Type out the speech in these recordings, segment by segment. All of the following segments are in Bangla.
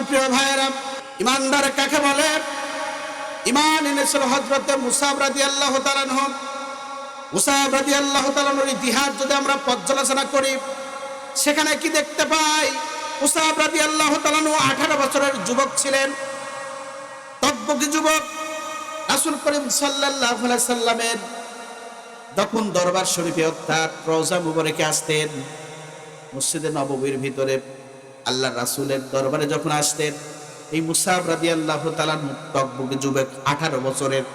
প্রিয় ভাইয়েরা, ইমানদার কাকে বলে? ইমান এনেছিল হযরতে মুসাব রাদিয়াল্লাহু তাআলা আনহু। মুসাব রাদিয়াল্লাহু তাআলা আনহুর ইতিহাস যদি আমরা পর্যালোচনা করি, সেখানে কি দেখতে পাই? মুসাব রাদিয়াল্লাহু তাআলা আনহু 18 বছরের যুবক ছিলেন, টকবকে যুবক। রাসূল করিম সাল্লাল্লাহু আলাইহি সাল্লামের যখন দরবার শরীফে অর্থাৎ রওজা মুবারকে আসতেন, মসজিদে নববীর ভিতরে আল্লাহর রাসূলের দরবারে যখন আসতেন, এই মুসাব রাদিয়াল্লাহু তাআলা টকবকে যুবক 18 বছরের।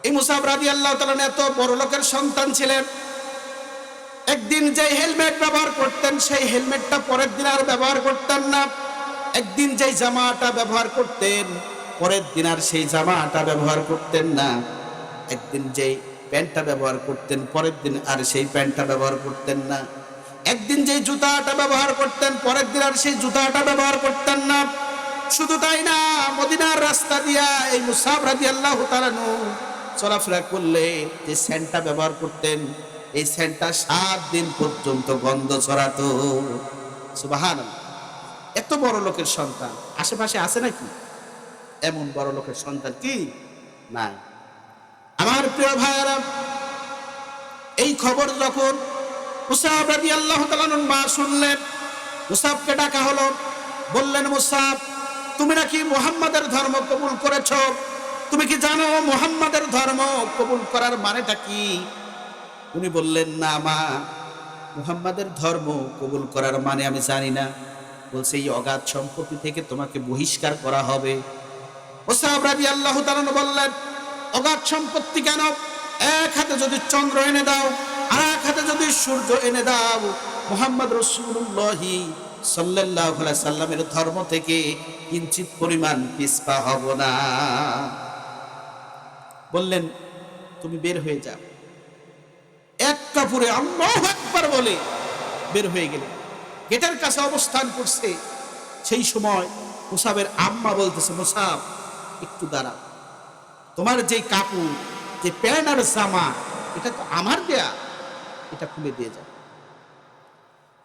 এই মুসাব রাদিয়াল্লাহু তাআলা এত বড় লোকের সন্তান ছিলেন, একদিন যে হেলমেট ব্যবহার করতেন সেই হেলমেটটা পরের দিন আর ব্যবহার করতেন না। একদিন যে জামাটা ব্যবহার করতেন পরের দিন আর সেই জামাটা ব্যবহার করতেন না। একদিন যে প্যান্টটা ব্যবহার করতেন পরের দিন আর সেই প্যান্টটা ব্যবহার করতেন না। একদিন যে জুতাটা ব্যবহার করতেন পরের দিন আর সেই জুতাটা ব্যবহার করতেন না। শুধু তাই না, মদিনার রাস্তা দিয়া এই মুসাব রাদিয়াল্লাহু তাআলা চলাফেরা করলে যে সেন্টটা ব্যবহার করতেন, এই সেন্টটা 7 দিন পর্যন্ত গন্ধ ছড়াতো। সুবহানাল্লাহ। এত বড় লোকের সন্তান আশেপাশে আছে নাকি? এমন বড় লোকের সন্তান কি নাই? আমার প্রিয় ভাইয়েরা, এই খবর যখন মুসাব রাদিয়াল্লাহু তাআলা মা শুনলেন, মুসাবকে ডাকা হলো। বললেন, মুসাব, তুমি নাকি মুহাম্মাদের ধর্ম কবুল করেছো? তুমি কি জানো মুহাম্মাদের ধর্ম কবুল করার মানেটা কি? উনি বললেন, না মা, মুহাম্মাদের ধর্ম কবুল করার মানে আমি জানি না। বলছে, এই অগাধ সম্পত্তি থেকে তোমাকে বহিষ্কার করা হবে। মুসাব রাদিয়াল্লাহু তাআলা বললেন, অগাধ সম্পত্তি কেন? এক হাতে যদি চন্দ্র এনে দাও আর এক হাতে যদি সূর্য এনে দাও, মুহাম্মদ রাসূলুল্লাহ সাল্লাল্লাহু আলাইহি সাল্লামের ধর্ম থেকে কিঞ্চিত পরিমাণ পিছপা হব না। বললেন, তুমি বের হয়ে যাও। এক কাপড়ে আল্লাহু আকবার বলে বের হয়ে গেলেন। গেটের কাছে অবস্থান করছে। সেই সময় মুসাবের আম্মা বলতেছে, মুসাব একটু দাঁড়াও, তোমার যে কাপড়, যে প্যান্ট আর জামা, এটা তো আমার দেয়া, এটা খুলে দিয়ে যাও।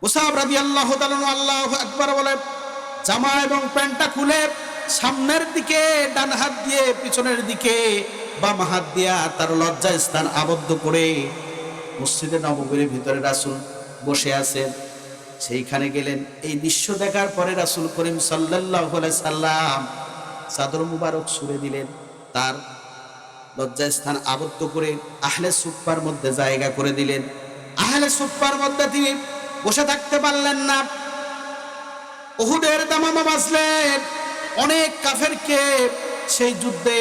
মুসাব রাদিয়াল্লাহু তাআলা আল্লাহু আকবার বলে জামা এবং প্যান্টটা খুলে সামনের দিকে ডান হাত দিয়ে, পিছনের দিকে বাম হাত দিয়া তার লজ্জা স্থান আবদ্ধ করে মসজিদে নববীর ভিতরে রাসূল বসে আছেন। সেইখানে গেলেন। এই দৃশ্য দেখার পরে রাসূল করিম সাল্লাল্লাহু আলাইহি সাল্লাম চাদর মুবারক ছুঁড়ে দিলেন, তার লজ্জা স্থান আবদ্ধ করে আহলে সুফফার মধ্যে জায়গা করে দিলেন। আহলে সুফফার মধ্যে তিনি বসে থাকতে পারলেন না। উহুদের দামামা বাজলেন। অনেক কাফেরকে সেই যুদ্ধে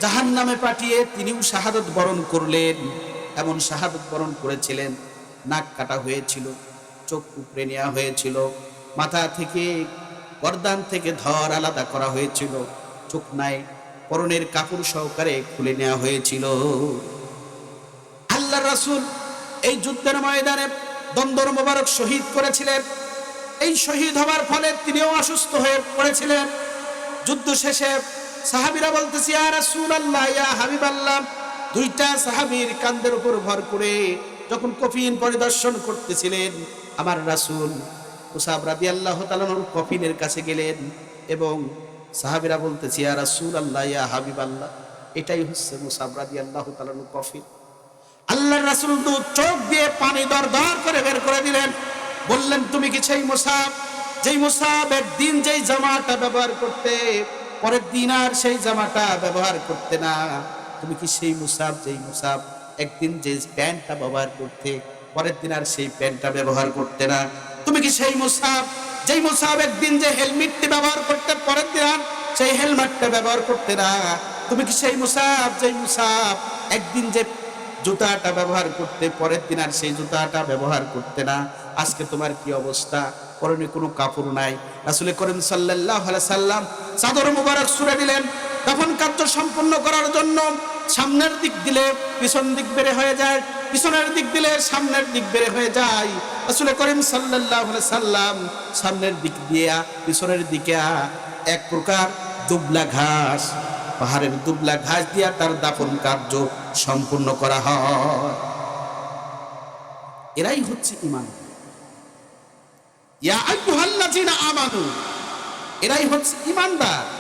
জাহান্নামে পাঠিয়ে তিনিও শাহাদত বরণ করলেন। এমন শাহাদত বরণ করেছিলেন, নাক কাটা হয়েছিল, চোখ উপড়ে নেওয়া হয়েছিল, মাথা থেকে গর্দান থেকে ধর আলাদা করা হয়েছিল, চোখ নাই, পরনের কাপড় সহকারে খুলে নেওয়া হয়েছিল। আল্লাহর রাসূল এই যুদ্ধের ময়দানে দন্দর মোবারক শহীদ করেছিলেন। এই শহীদ হওয়ার ফলে তিনিও অসুস্থ হয়ে পড়েছিলেন। যুদ্ধ শেষে সাহাবীরা বলতেছে, ইয়া রাসূলুল্লাহ, ইয়া হাবিবাল্লাহ, দুইটা সাহাবীর কাঁধের উপর ভর করে যখন কফিন পরিদর্শন করতেছিলেন, আমার রাসূল মুসাব রাদিয়াল্লাহু তাআলার কফিনের কাছে গেলেন এবং সাহাবীরা বলতেছে, ইয়া রাসূলুল্লাহ, ইয়া হাবিবাল্লাহ, এটাই হচ্ছে মুসাব রাদিয়াল্লাহু তাআলার কফিন। আল্লাহর রাসূল দু চোখ দিয়ে পানি দরদর করে বের করে দিলেন। বললেন, তুমি কি সেই মুসাব, যেই মুসাব একদিন যেই জামাটা ব্যবহার করতে পরের দিন আর সেই জামাটা ব্যবহার করতে না? তুমি কি সেই মুসাব, যেই মুসাব একদিন যে প্যান্টটা ব্যবহার করতে পরের দিন আর সেই প্যান্টটা ব্যবহার করতে না? তুমি কি সেই মুসাব, যেই মুসাব একদিন যে হেলমেটটি ব্যবহার করতে পরের দিন আর সেই হেলমেটটা ব্যবহার করতে না? তুমি কি সেই মুসাব, যেই মুসাব একদিন যে জুতাটা ব্যবহার করতে পরের দিন আর সেই জুতাটা ব্যবহার করতে না? আজকে তোমার কি অবস্থা? পরনে কোনো কাপড় নাই। রাসূল করিম সাল্লাল্লাহু আলাইহি সাল্লাম চাদর মুবারক ছুঁড়ে দিলেন। তখন কার্য সম্পন্ন করার জন্য সামনের দিক দিলে পিছন দিক বের হয়ে যায়, পিছনের দিক দিলে সামনের দিক বের হয়ে যায়। রাসূল করিম সাল্লাল্লাহু আলাইহি সাল্লাম সামনের দিক দিয়া পিছনের দিকে এক প্রকার দুবলা ঘাস, পাহাড়ের দুবলা ঘাস দিয়া তার দাফন কার্য সম্পূর্ণ করা হয়। এরাই হচ্ছে ঈমান। ইয়া আইয়ুহাল্লাযীনা আমানু, এরাই হচ্ছে ইমানদার।